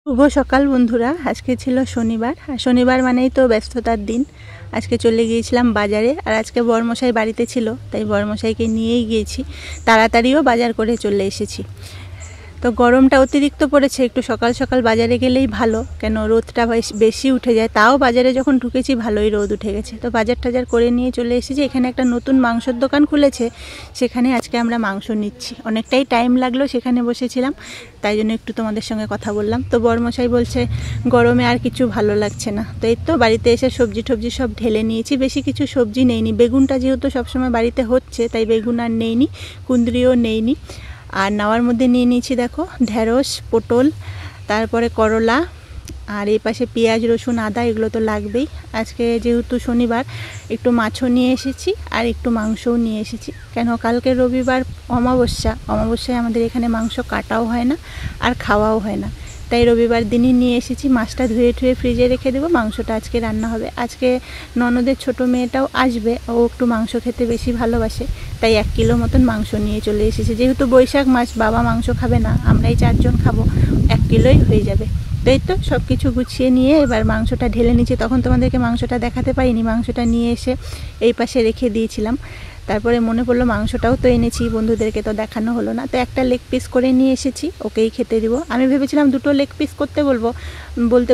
শুভ সকাল বন্ধুরা। আজকে ছিল শনিবার, আর শনিবার মানেই তো ব্যস্ততার দিন। আজকে চলে গিয়েছিলাম বাজারে, আর আজকে বরমশাই বাড়িতে ছিল, তাই বরমশাইকে নিয়েই গিয়েছি। তাড়াতাড়িও বাজার করে চলে এসেছি। তো গরমটা অতিরিক্ত পড়েছে, একটু সকাল সকাল বাজারে গেলেই ভালো, কেন রোদটা বেশি উঠে যায়। তাও বাজারে যখন ঢুকেছি ভালোই রোদ উঠে গেছে। তো বাজার টাজার করে নিয়ে চলে এসেছি। এখানে একটা নতুন মাংসের দোকান খুলেছে, সেখানে আজকে আমরা মাংস নিচ্ছি। অনেকটাই টাইম লাগলো, সেখানে বসেছিলাম, তাই জন্য একটু তোমাদের সঙ্গে কথা বললাম। তো বরমশাই বলছে গরমে আর কিছু ভালো লাগছে না। তো এই তো বাড়িতে এসে সবজি টবজি সব ঢেলে নিয়েছি। বেশি কিছু সবজি নেইনি, বেগুনটা যেহেতু সবসময় বাড়িতে হচ্ছে, তাই বেগুন আর নেইনি, কুঁদরিও নেইনি। আর নেওয়ার মধ্যে নিয়ে নিয়েছি দেখো ঢেঁড়স, পটল, তারপরে করলা, আর এই পাশে পেঁয়াজ, রসুন, আদা, এগুলো তো লাগবেই। আজকে যেহেতু শনিবার, একটু মাছও নিয়ে এসেছি আর একটু মাংসও নিয়ে এসেছি, কেন কালকে রবিবার অমাবস্যায় আমাদের এখানে মাংস কাটাও হয় না আর খাওয়াও হয় না, তাই রবিবার দিনই নিয়ে এসেছি। মাছটা ধুয়ে ফ্রিজে রেখে দেবো, মাংসটা আজকে রান্না হবে। আজকে ননদের ছোট মেয়েটাও আসবে, ও একটু মাংস খেতে বেশি ভালোবাসে, তাই 1 কিলো মতন মাংস নিয়ে চলে এসেছি। যেহেতু বৈশাখ মাস, বাবা মাংস খাবে না, আমরাই 4 জন খাবো, 1 কিলোই হয়ে যাবে। তাই তো সব কিছু গুছিয়ে নিয়ে এবার মাংসটা ঢেলে নিচ্ছি। তখন তোমাদেরকে মাংসটা দেখাতে পারিনি, মাংসটা নিয়ে এসে এই পাশে রেখে দিয়েছিলাম। তারপরে মনে পড়লো মাংসটাও তো এনেছি, বন্ধুদেরকে তো দেখানো হলো না, তো একটা লেগ পিস করে নিয়ে এসেছি, ওকেই খেতে দিব। আমি ভেবেছিলাম 2টো লেগ পিস করতে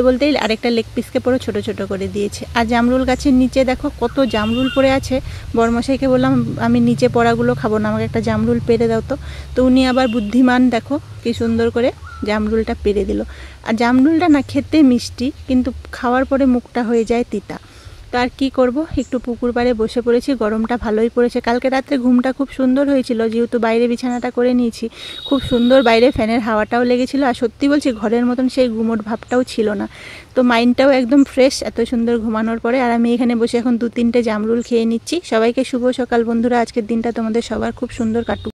বলতেই আরেকটা লেগ পিসকে পুরো ছোট ছোট করে দিয়েছে। আর জামরুল গাছের নিচে দেখো কত জামরুল পড়ে আছে। বরমশাইকে বললাম আমি নিচে পড়াগুলো খাবো না, আমাকে একটা জামরুল পেরে দাও। তো উনি আবার বুদ্ধিমান, দেখো কি সুন্দর করে জামরুলটা পেরে দিল। আর জামরুলটা না খেতে মিষ্টি, কিন্তু খাওয়ার পরে মুখটা হয়ে যায় তিতা। তো আর কী করবো, একটু পুকুর পাড়ে বসে পড়েছি। গরমটা ভালোই পড়েছে। কালকে রাত্রে ঘুমটা খুব সুন্দর হয়েছিল, যেহেতু বাইরে বিছানাটা করে নিয়েছি, খুব সুন্দর বাইরে ফ্যানের হাওয়াটাও লেগেছিল। আর সত্যি বলছি, ঘরের মতন সেই গুমোট ভাবটাও ছিল না। তো মাইন্ডটাও একদম ফ্রেশ এত সুন্দর ঘুমানোর পরে। আর আমি এখানে বসে এখন 2-3টে জামরুল খেয়ে নিচ্ছি। সবাইকে শুভ সকাল বন্ধুরা। আজকের দিনটা তোমাদের সবার খুব সুন্দর কাটুক।